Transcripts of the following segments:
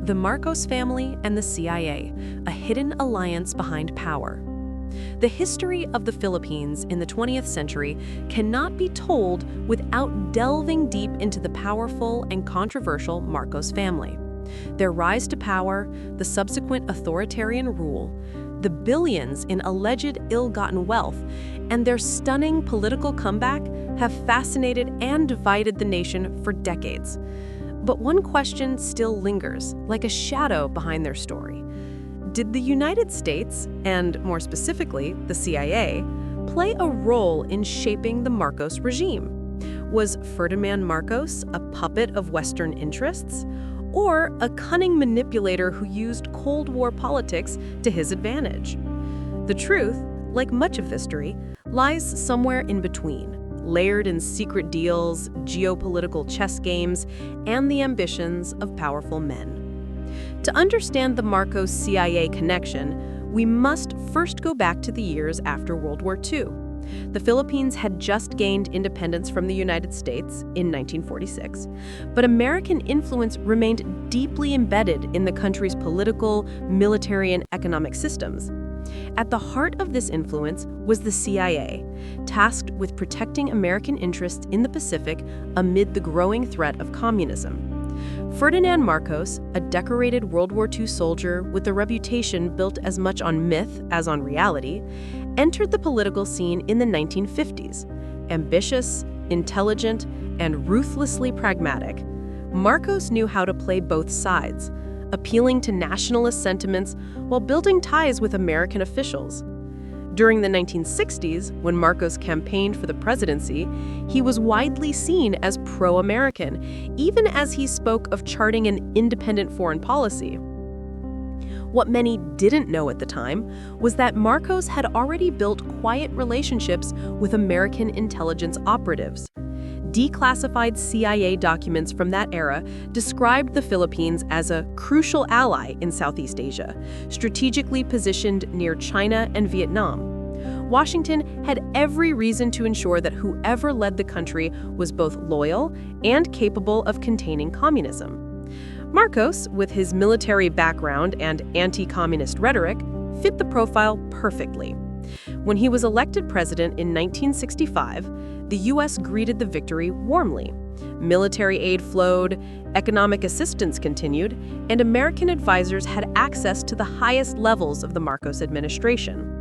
The Marcos family and the CIA, a hidden alliance behind power. The history of the Philippines in the 20th century cannot be told without delving deep into the powerful and controversial Marcos family. Their rise to power, the subsequent authoritarian rule, the billions in alleged ill-gotten wealth, and their stunning political comeback have fascinated and divided the nation for decades. But one question still lingers, like a shadow behind their story. Did the United States, and more specifically, the CIA, play a role in shaping the Marcos regime? Was Ferdinand Marcos a puppet of Western interests, or a cunning manipulator who used Cold War politics to his advantage? The truth, like much of history, lies somewhere in between, layered in secret deals, geopolitical chess games, and the ambitions of powerful men. To understand the Marcos CIA connection, we must first go back to the years after World War II. The Philippines had just gained independence from the United States in 1946, but American influence remained deeply embedded in the country's political, military, and economic systems. At the heart of this influence was the CIA, tasked with protecting American interests in the Pacific amid the growing threat of communism. Ferdinand Marcos, a decorated World War II soldier with a reputation built as much on myth as on reality, entered the political scene in the 1950s. Ambitious, intelligent, and ruthlessly pragmatic, Marcos knew how to play both sides, appealing to nationalist sentiments while building ties with American officials. During the 1960s, when Marcos campaigned for the presidency, he was widely seen as pro-American, even as he spoke of charting an independent foreign policy. What many didn't know at the time was that Marcos had already built quiet relationships with American intelligence operatives. Declassified CIA documents from that era described the Philippines as a crucial ally in Southeast Asia, strategically positioned near China and Vietnam. Washington had every reason to ensure that whoever led the country was both loyal and capable of containing communism. Marcos, with his military background and anti-communist rhetoric, fit the profile perfectly. When he was elected president in 1965, the U.S. greeted the victory warmly. Military aid flowed, economic assistance continued, and American advisors had access to the highest levels of the Marcos administration.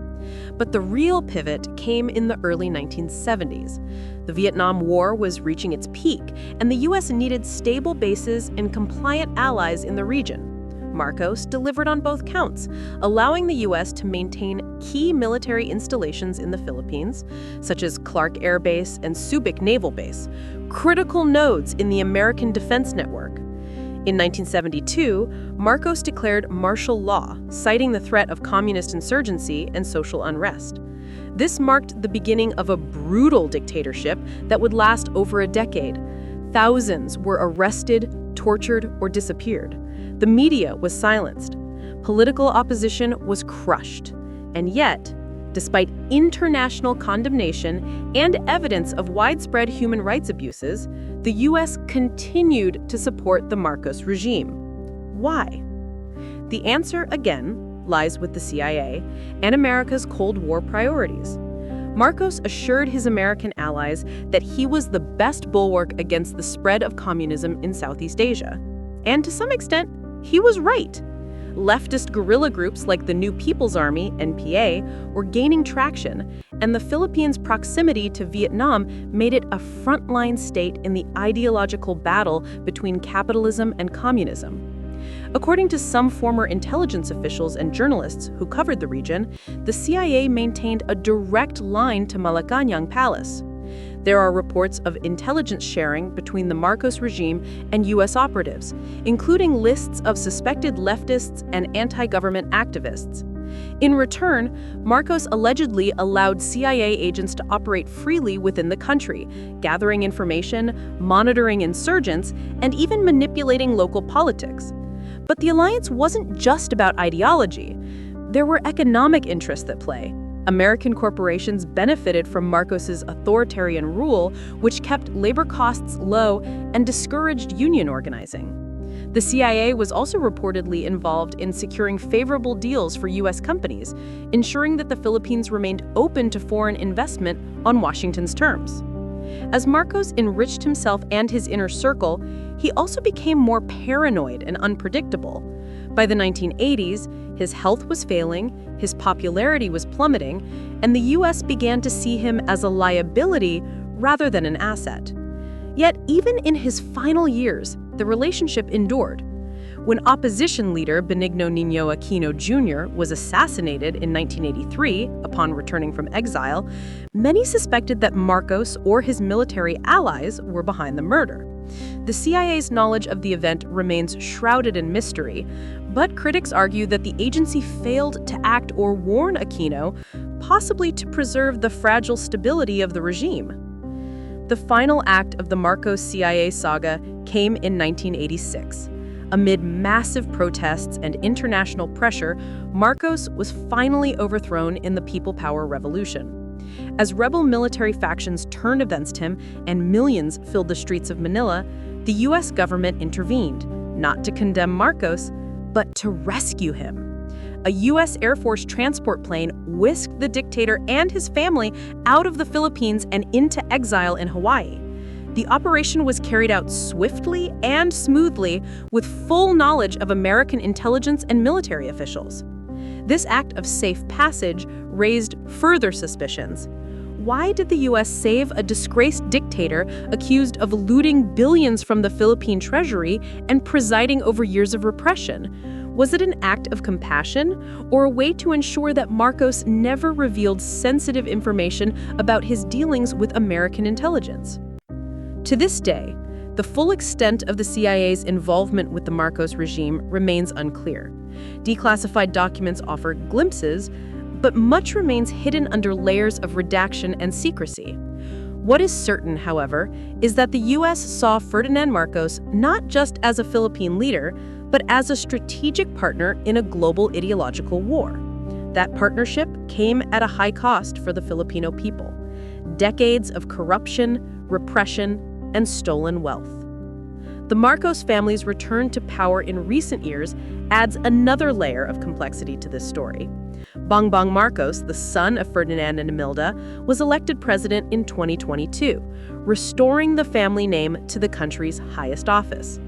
But the real pivot came in the early 1970s. The Vietnam War was reaching its peak, and the U.S. needed stable bases and compliant allies in the region. Marcos delivered on both counts, allowing the U.S. to maintain key military installations in the Philippines, such as Clark Air Base and Subic Naval Base, critical nodes in the American defense network. In 1972, Marcos declared martial law, citing the threat of communist insurgency and social unrest. This marked the beginning of a brutal dictatorship that would last over a decade. Thousands were arrested, tortured, or disappeared. The media was silenced. Political opposition was crushed. And yet, despite international condemnation and evidence of widespread human rights abuses, the U.S. continued to support the Marcos regime. Why? The answer, again, lies with the CIA and America's Cold War priorities. Marcos assured his American allies that he was the best bulwark against the spread of communism in Southeast Asia. And to some extent, he was right. Leftist guerrilla groups like the New People's Army, NPA, were gaining traction, and the Philippines' proximity to Vietnam made it a frontline state in the ideological battle between capitalism and communism. According to some former intelligence officials and journalists who covered the region, the CIA maintained a direct line to Malacañang Palace. There are reports of intelligence sharing between the Marcos regime and U.S. operatives, including lists of suspected leftists and anti-government activists. In return, Marcos allegedly allowed CIA agents to operate freely within the country, gathering information, monitoring insurgents, and even manipulating local politics. But the alliance wasn't just about ideology. There were economic interests at play. American corporations benefited from Marcos's authoritarian rule, which kept labor costs low and discouraged union organizing. The CIA was also reportedly involved in securing favorable deals for U.S. companies, ensuring that the Philippines remained open to foreign investment on Washington's terms. As Marcos enriched himself and his inner circle, he also became more paranoid and unpredictable. By the 1980s, his health was failing, his popularity was plummeting, and the U.S. began to see him as a liability rather than an asset. Yet, even in his final years, the relationship endured. When opposition leader Benigno Niño Aquino Jr. was assassinated in 1983 upon returning from exile, many suspected that Marcos or his military allies were behind the murder. The CIA's knowledge of the event remains shrouded in mystery, but critics argue that the agency failed to act or warn Aquino, possibly to preserve the fragile stability of the regime. The final act of the Marcos CIA saga came in 1986. Amid massive protests and international pressure, Marcos was finally overthrown in the People Power Revolution. As rebel military factions turned against him and millions filled the streets of Manila, the U.S. government intervened, not to condemn Marcos, but to rescue him. A U.S. Air Force transport plane whisked the dictator and his family out of the Philippines and into exile in Hawaii. The operation was carried out swiftly and smoothly with full knowledge of American intelligence and military officials. This act of safe passage raised further suspicions. Why did the U.S. save a disgraced dictator accused of looting billions from the Philippine treasury and presiding over years of repression? Was it an act of compassion or a way to ensure that Marcos never revealed sensitive information about his dealings with American intelligence? To this day, the full extent of the CIA's involvement with the Marcos regime remains unclear. Declassified documents offer glimpses, but much remains hidden under layers of redaction and secrecy. What is certain, however, is that the U.S. saw Ferdinand Marcos not just as a Philippine leader, but as a strategic partner in a global ideological war. That partnership came at a high cost for the Filipino people. Decades of corruption, repression, and stolen wealth. The Marcos family's return to power in recent years adds another layer of complexity to this story. Bongbong Marcos, the son of Ferdinand and Imelda, was elected president in 2022, restoring the family name to the country's highest office.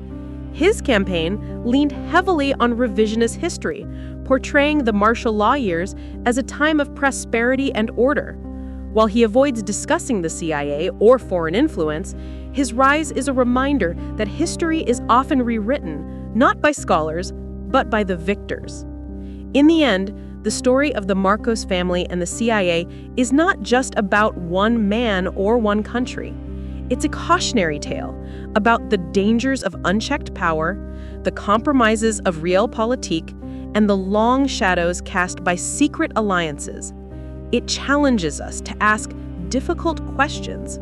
His campaign leaned heavily on revisionist history, portraying the martial law years as a time of prosperity and order. While he avoids discussing the CIA or foreign influence, his rise is a reminder that history is often rewritten, not by scholars, but by the victors. In the end, the story of the Marcos family and the CIA is not just about one man or one country. It's a cautionary tale about the dangers of unchecked power, the compromises of realpolitik, and the long shadows cast by secret alliances. It challenges us to ask difficult questions.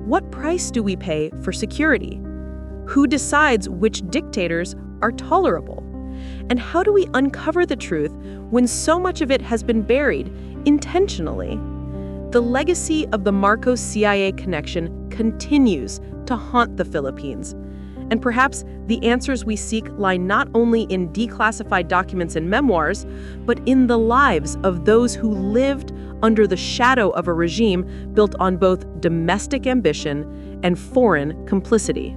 What price do we pay for security? Who decides which dictators are tolerable? And how do we uncover the truth when so much of it has been buried intentionally? The legacy of the Marcos CIA connection continues to haunt the Philippines. And perhaps the answers we seek lie not only in declassified documents and memoirs, but in the lives of those who lived under the shadow of a regime built on both domestic ambition and foreign complicity.